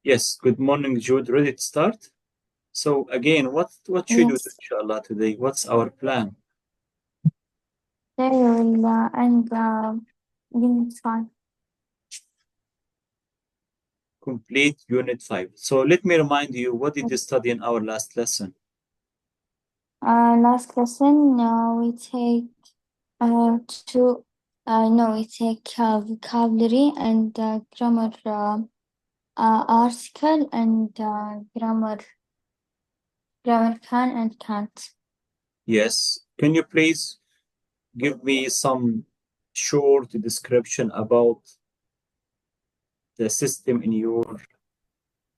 Yes, good morning, Jude. Ready to start? So again, what should we do, Yes, inshallah, today? What's our plan? they will end Unit 5. Complete Unit 5. So let me remind you, what did you study in our last lesson? Last lesson, we take two, no, we take vocabulary and grammar, article and grammar can and can't. Yes. Can you please give me some short description about the system in your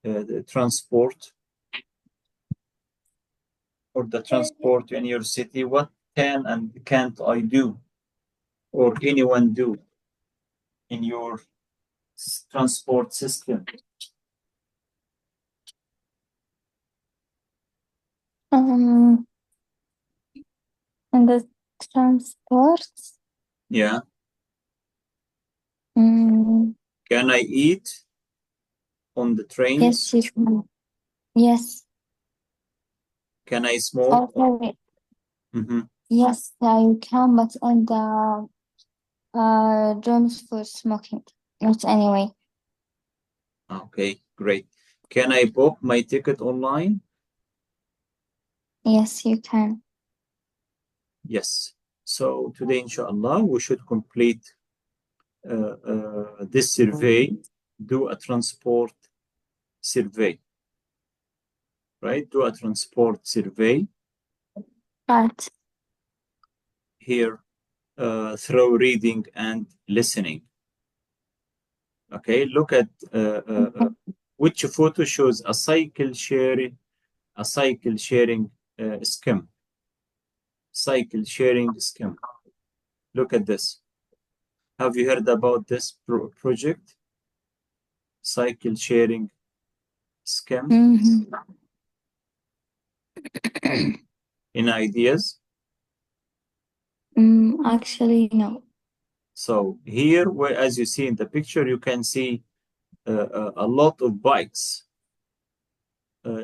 the transport or the transport in your city? What can and can't I do or anyone do in your transport system? Um, and the transport, Yeah. mm, Can I eat on the yes, trains? you can. Yes. Can I smoke? Okay. Mm-hmm. Yes, you can, but on the drones for smoking. Not anyway. Okay, great. Can I book my ticket online? Yes, you can. Yes. So today, inshallah, we should complete this survey, do a transport survey, right? Do a transport survey Right. here through reading and listening. Okay, look at which photo shows a cycle sharing scheme. Cycle sharing scheme. Look at this. Have you heard about this project? Cycle sharing scheme Mm-hmm. in ideas. Actually, no. So here, where as you see in the picture, you can see a lot of bikes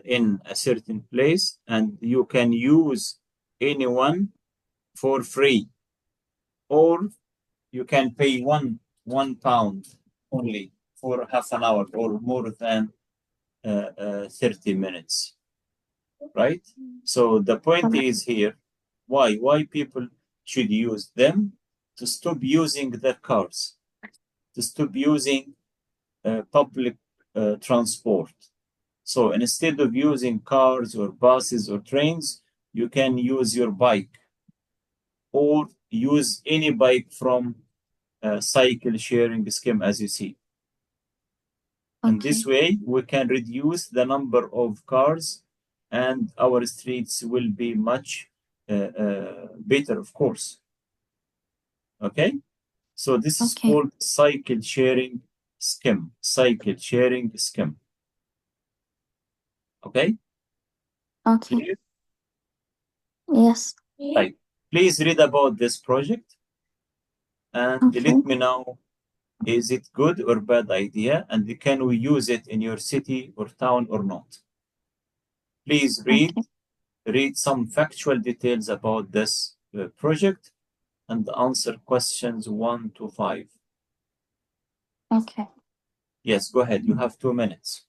in a certain place, and you can use anyone for free, or you can pay £1 only for half an hour or more than 30 minutes, right? So the point is here, why people should use them to stop using their cars, to stop using public transport. So instead of using cars or buses or trains, you can use your bike or use any bike from cycle sharing scheme as you see. And Okay. this way, we can reduce the number of cars and our streets will be much better, of course. Okay? So this is Okay. called cycle sharing scheme. Cycle sharing scheme. Okay? Okay. Clear? Yes. Right. Please read about this project and Okay. let me know, is it good or bad idea, and can we use it in your city or town or not? Please Okay. read some factual details about this project and answer questions 1 to 5. Okay. Yes, go ahead. You have 2 minutes.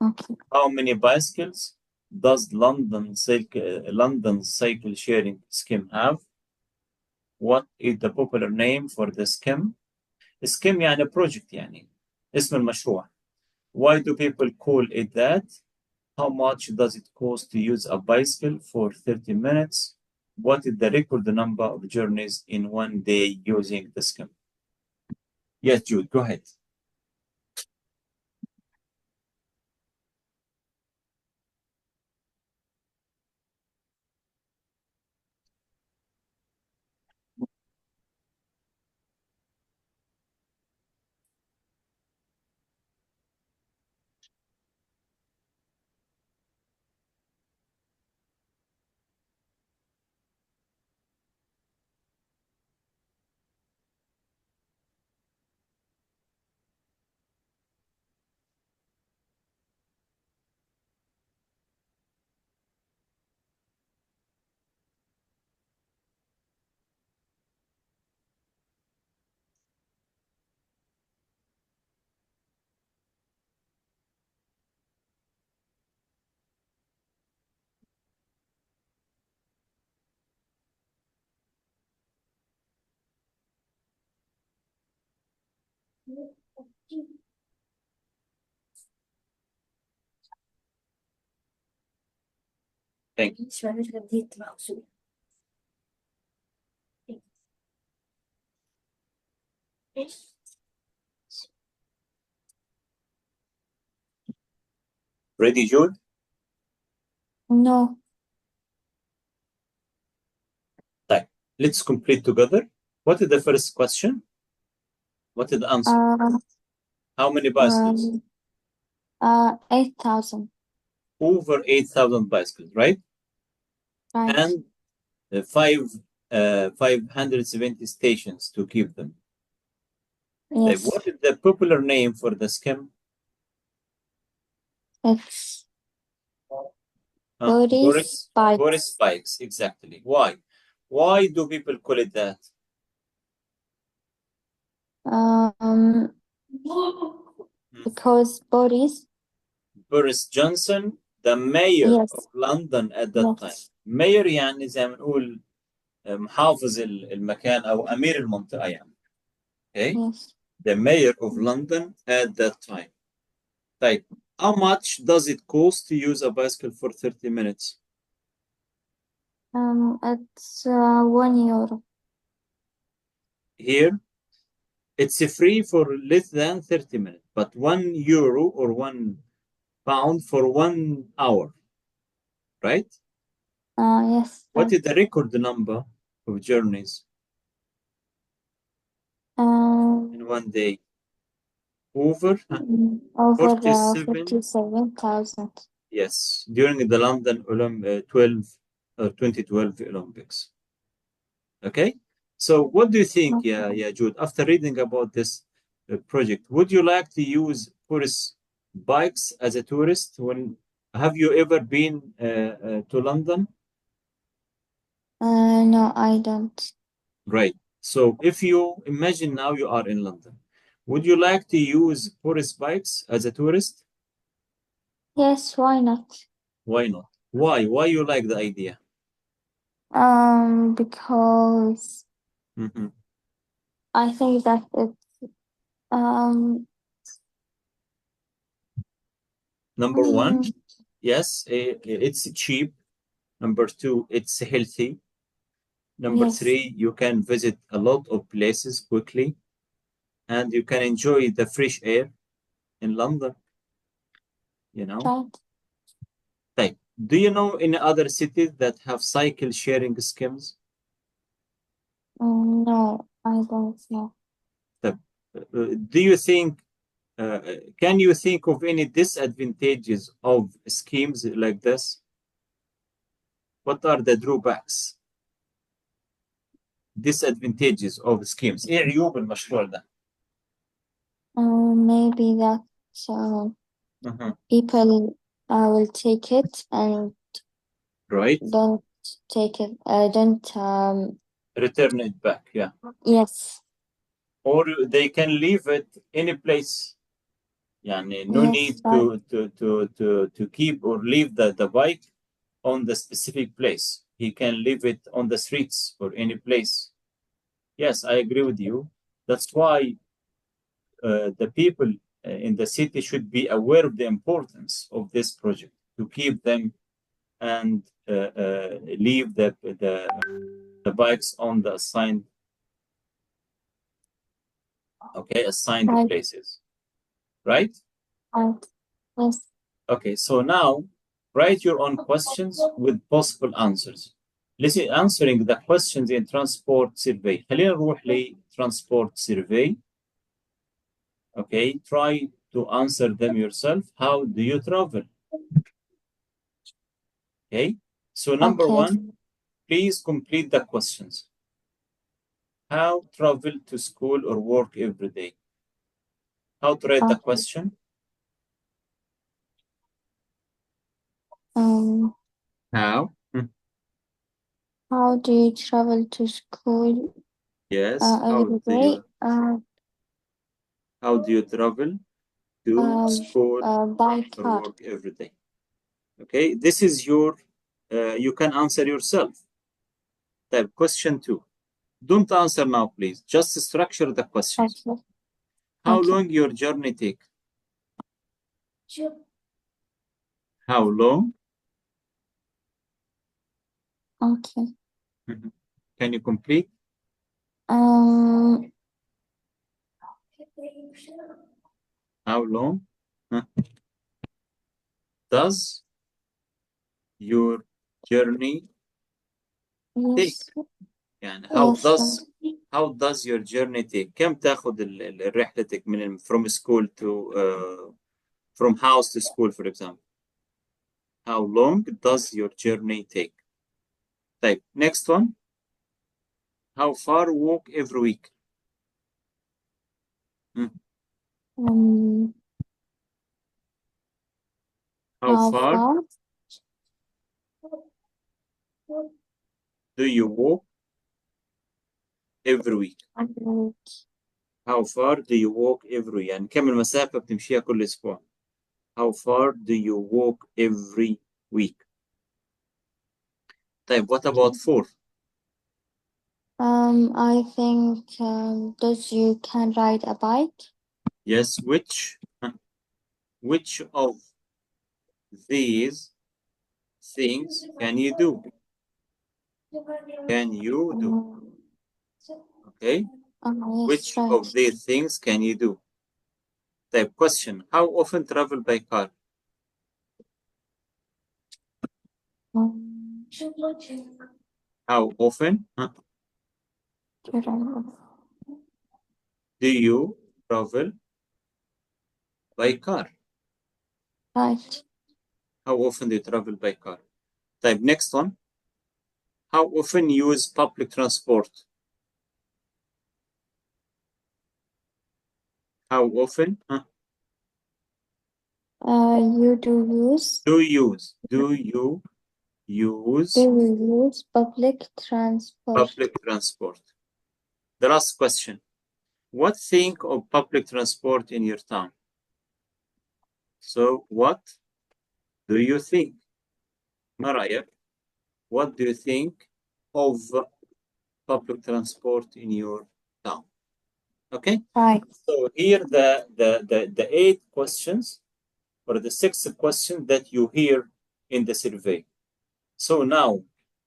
Okay. How many bicycles does London cycle sharing scheme have? What is the popular name for the scheme? scheme يعني project يعني اسم المشروع. Why do people call it that? How much does it cost to use a bicycle for 30 minutes? What is the record number of journeys in one day using the scheme? Yes, Jude, go ahead. Thank you. Ready, Jude? No. Right. Let's complete together. What is the first question? What is the answer? How many bicycles? 8,000. Over 8,000 bicycles, right? Right. And 570 stations to keep them. Yes. What is the popular name for the scheme? It's Boris Bikes. Boris Bikes, exactly. Why? Why do people call it that? Because Boris Johnson, the mayor yes. of London at that Yes. time. mayor يعني زي ما نقول محافظ المكان أو أمير المنطقة يعني. Okay? Yes. The mayor of London at that time. طيب, how much does it cost to use a bicycle for 30 minutes? It's €1. Here, it's free for less than 30 minutes, but €1 or £1 for 1 hour, right? Yes. What is the record number of journeys in one day? Over Over 47,000. 47,000. Yes, during the London 2012 Olympics. Okay, so what do you think, Jude, after reading about this project, would you like to use tourist bikes as a tourist? Have you ever been to London? No, I don't. Right. So if you imagine now you are in London, would you like to use tourist bikes as a tourist? Yes, why not? Why not? Why? Why you like the idea? Because I think that it's Number one, yes, it's cheap. Number two, it's healthy. Number yes. three, you can visit a lot of places quickly, and you can enjoy the fresh air in London. You know. Right. Type. Do you know any other cities that have cycle sharing schemes? No, I don't know. Do you think? Can you think of any disadvantages of schemes like this? What are the drawbacks? Disadvantages of schemes. ايه عيوب المشروع ده؟ Maybe that people will take it and right, don't take it. Don't return it back. Yeah. Yes. Or they can leave it any place. يعني no Yes, need right. to keep or leave the bike on the specific place. He can leave it on the streets or any place. Yes, I agree with you. That's why the people in the city should be aware of the importance of this project to keep them and leave the bikes on the assigned Right. places, right? Right. Yes. Okay, so now write your own questions with possible answers. Listen, answering the questions in transport survey. خلينا نروح transport survey. Okay, try to answer them yourself. How do you travel? Okay, so number one, please complete the questions. How travel to school or work every day? How to write the question? How? How do you travel to school? Yes. Every day? How do you travel to school By or car. work every day? Okay, this is your, you can answer yourself. Type question two. Don't answer now, please. Just structure the questions. Okay. How Okay. long your journey take? How long? Okay. Can you complete? Um, How long does your journey take؟ yes. يعني Yes. how does your journey take؟ كم تاخذ رحلتك من from school to from house to school for example. How long does your journey take? طيب next one. How far walk every week? Um, How how far far? do you walk every week? How far do you walk every week؟ يعني كم المسافة بتمشيها كل أسبوع؟ How far do you walk every week? طيب what about 4? I think does you can ride a bike? Yes, which of these things can you do? Can you do? Okay. Yes, Which right. of these things can you do? Type question. How often travel by car? How often do you travel by car? Right. How often do you travel by car? Type next one. How often you use public transport? How often You do use do you use public transport? public transport? The last question. What think of public transport in your town? So what do you think? Mariah, what do you think of public transport in your town? Okay. Right. So here the 8 questions or the 6 questions that you hear in the survey. So now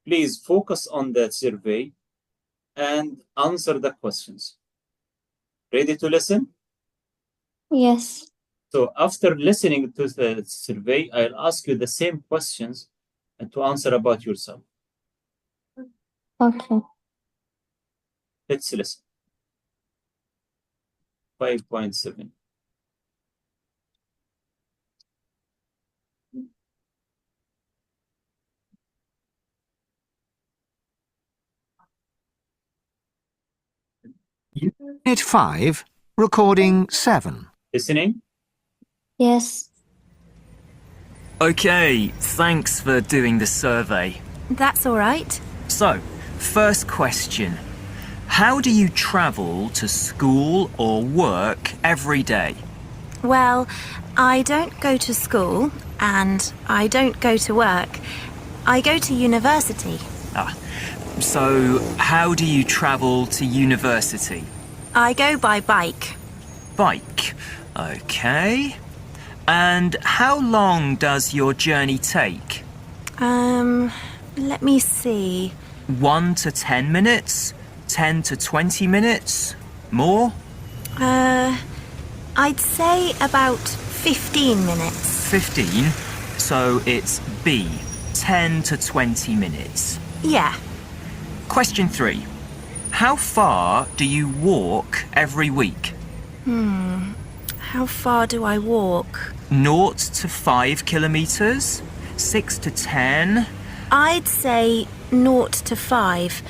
please focus on the survey and answer the questions. Ready to listen? Yes. So after listening to the survey, I'll ask you the same questions and to answer about yourself. Okay. Let's listen. 5.7. Unit 5, Recording 7. Listening? Yes. Okay, thanks for doing the survey. That's all right. So, first question. How do you travel to school or work every day? Well, I don't go to school and I don't go to work. I go to university. So, how do you travel to university? I go by bike. Bike. Okay. And how long does your journey take? Let me see. 1 to 10 minutes? 10 to 20 minutes? More? I'd say about 15 minutes. 15? So it's B. 10 to 20 minutes. Yeah. Question 3. How far do you walk every week? How far do I walk? 0 to 5 kilometres? 6 to 10? I'd say 0 to 5.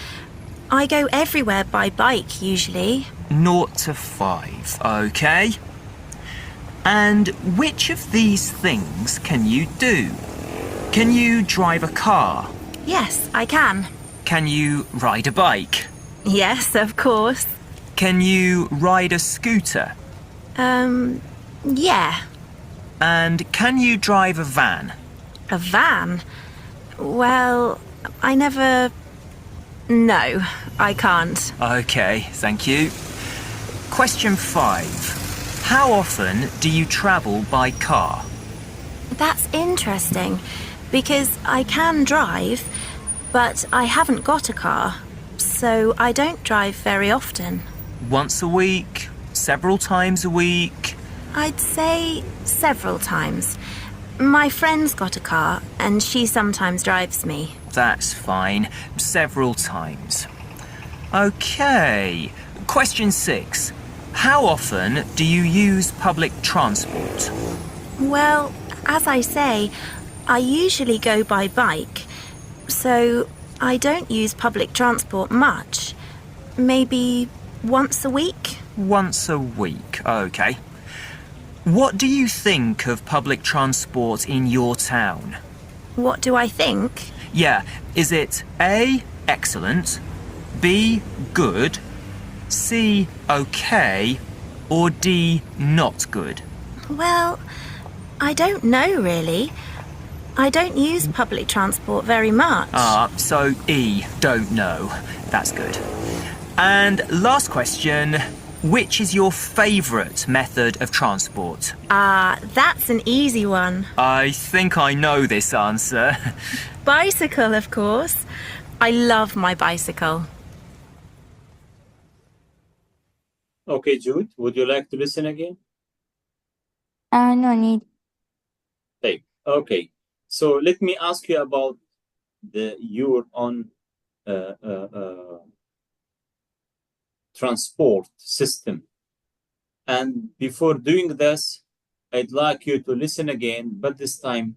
I go everywhere by bike usually. 0 to 5, okay. And which of these things can you do? Can you drive a car? Yes, I can. Can you ride a bike? Yes, of course. Can you ride a scooter? Yeah. And can you drive a van? A van? Well, I never... No, I can't. Okay, thank you. Question 5. How often do you travel by car? That's interesting because I can drive, but I haven't got a car, so I don't drive very often. Once a week? Several times a week? I'd say several times. My friend's got a car and she sometimes drives me. That's fine. Several times. Okay. Question 6. How often do you use public transport? Well, as I say, I usually go by bike, so I don't use public transport much. Maybe once a week? Once a week. Okay. What do you think of public transport in your town? What do I think? Yeah, is it A, excellent, B, good, C, okay, or D, not good? Well, I don't know really. I don't use public transport very much. So E, don't know. That's good. And last question, which is your favourite method of transport? That's an easy one. I think I know this answer. Bicycle, of course. I love my bicycle. Okay, Jude, would you like to listen again? No need. Okay, so let me ask you about your own transport system. And before doing this, I'd like you to listen again, but this time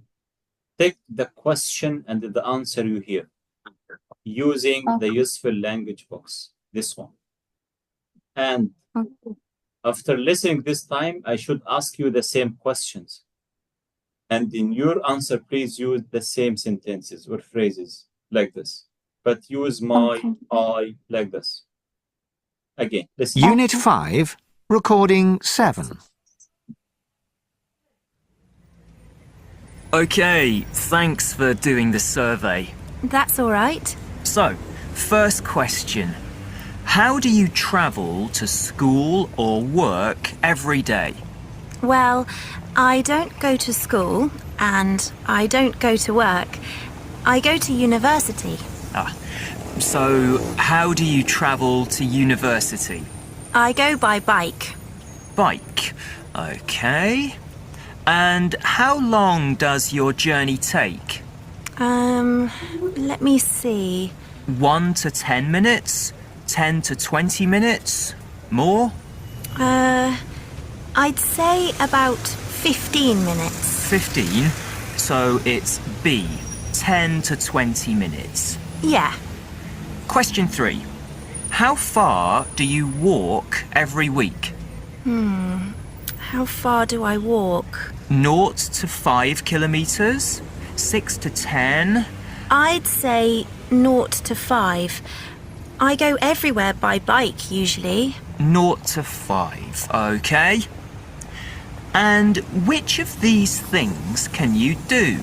take the question and the answer you hear using the useful language box, this one. And after listening this time, I should ask you the same questions. And in your answer, please use the same sentences or phrases like this, but use my, I, like this. Again, listen. Unit 5, recording 7. Okay, thanks for doing the survey. That's all right. So, first question. How do you travel to school or work every day? Well, I don't go to school and I don't go to work. I go to university. So how do you travel to university? I go by bike. Bike. Okay. And how long does your journey take? Let me see. 1 to 10 minutes? 10 to 20 minutes? More? I'd say about 15 minutes. 15? So it's B, 10 to 20 minutes. Yeah. Question 3. How far do you walk every week? How far do I walk? 0 to 5 kilometres? 6 to 10? I'd say 0 to 5. I go everywhere by bike usually. 0 to 5, okay. And which of these things can you do?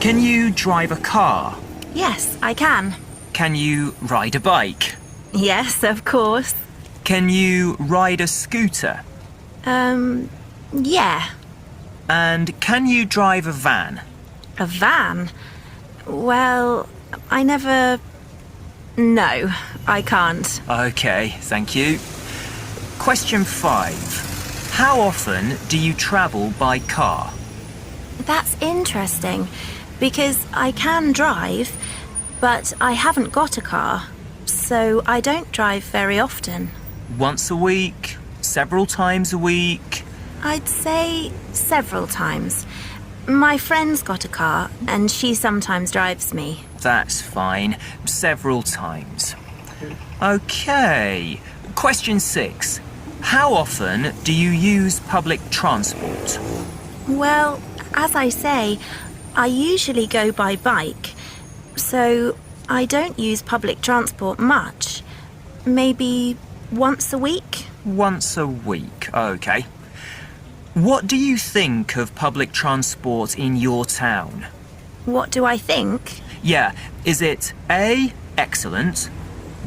Can you drive a car? Yes, I can. Can you ride a bike? Yes, of course. Can you ride a scooter? Yeah. And can you drive a van? A van? Well, I never... No, I can't. Okay, thank you. Question 5. How often do you travel by car? That's interesting, because I can drive, but I haven't got a car, so I don't drive very often. Once a week? Several times a week? I'd say several times. My friend's got a car, and she sometimes drives me. That's fine. Several times. Okay. Question 6. How often do you use public transport? Well, as I say, I usually go by bike, so I don't use public transport much. Maybe once a week? Once a week, okay. What do you think of public transport in your town? What do I think? Yeah, is it A, excellent,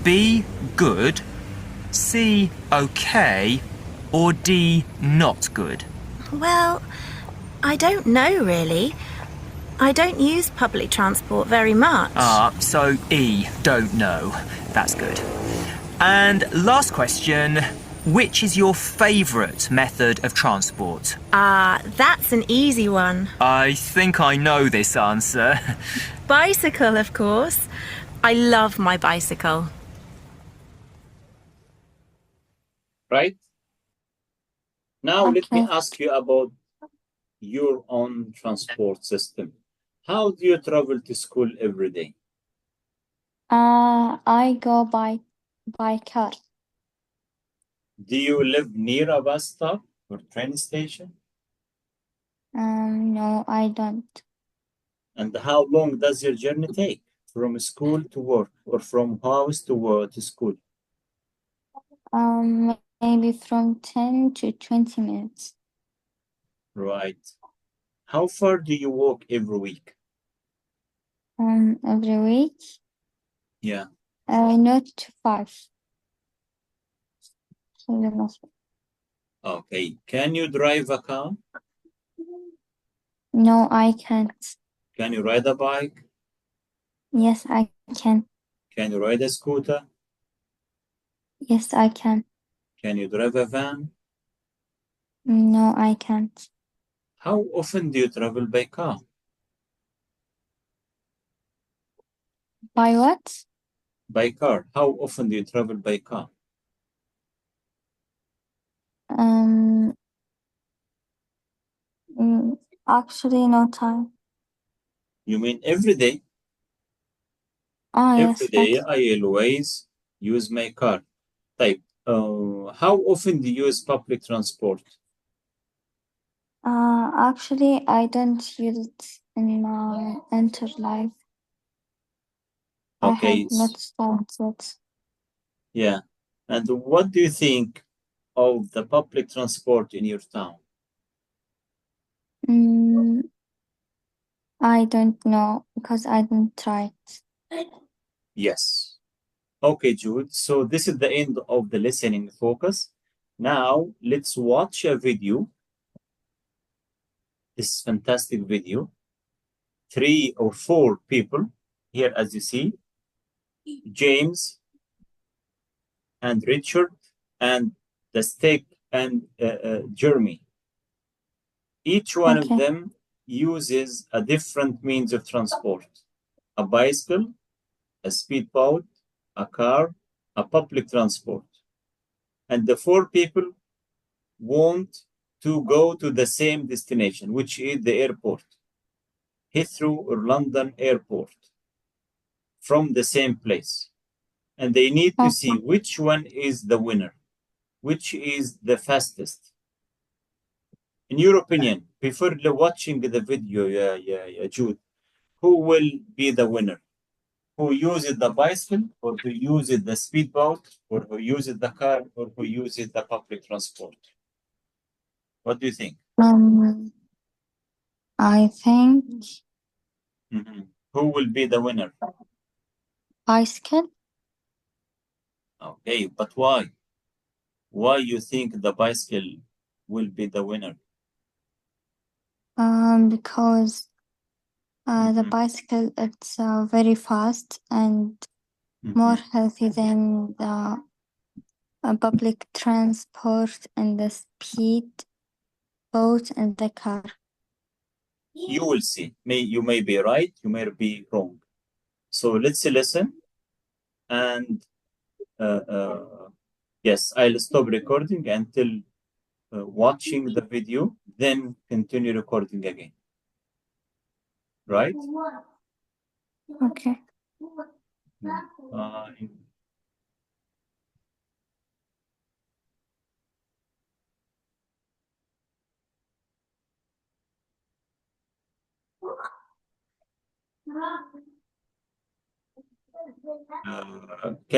B, good, C, okay, or D, not good? Well, I don't know really. I don't use public transport very much. So E, don't know. That's good. And last question, which is your favourite method of transport? That's an easy one. I think I know this answer. Bicycle, of course. I love my bicycle. Right? Now, let me Okay. ask you about your own transport system. How do you travel to school every day? I go by car. Do you live near a bus stop or train station? No, I don't. And how long does your journey take from school to work or from house to school? Maybe from 10 to 20 minutes. Right. How far do you walk every week? Every week. Yeah. Not too far. Okay. Can you drive a car? No, I can't. Can you ride a bike? Yes, I can. Can you ride a scooter? Yes, I can. Can you drive a van? No, I can't. How often do you travel by car? By what? By car. How often do you travel by car? Um, Actually, no time. You mean every day? Every Yes, day I always use my car. Type. How often do you use public transport? actually, I don't use it in my entire life. I Okay. have not started. Yeah. And what do you think of the public transport in your town? Mm, I don't know because I didn't try it. Yes. Okay, Jude. So this is the end of the listening focus. Now let's watch a video. This fantastic video. 3 or 4 people here, as you see, James and Richard and the Stick and Jeremy. Each one of Okay. them uses a different means of transport: a bicycle, a speedboat, a car, a public transport. And the 4 people want to go to the same destination, which is the airport, Heathrow or London Airport, from the same place. And they need to see which one is the winner, which is the fastest. In your opinion, before watching the video, Jude, who will be the winner? Who uses the bicycle, or who uses the speedboat, or who uses the car, or who uses the public transport? What do you think? I think Who will be the winner? bicycle. Okay, but why? Why you think the bicycle will be the winner? Because the bicycle it's very fast and more healthy than the public transport and the speed boat and the car. You will see. You may be right, you may be wrong. So let's listen. And yes, I'll stop recording until watching the video, then continue recording again. Right? Okay. Can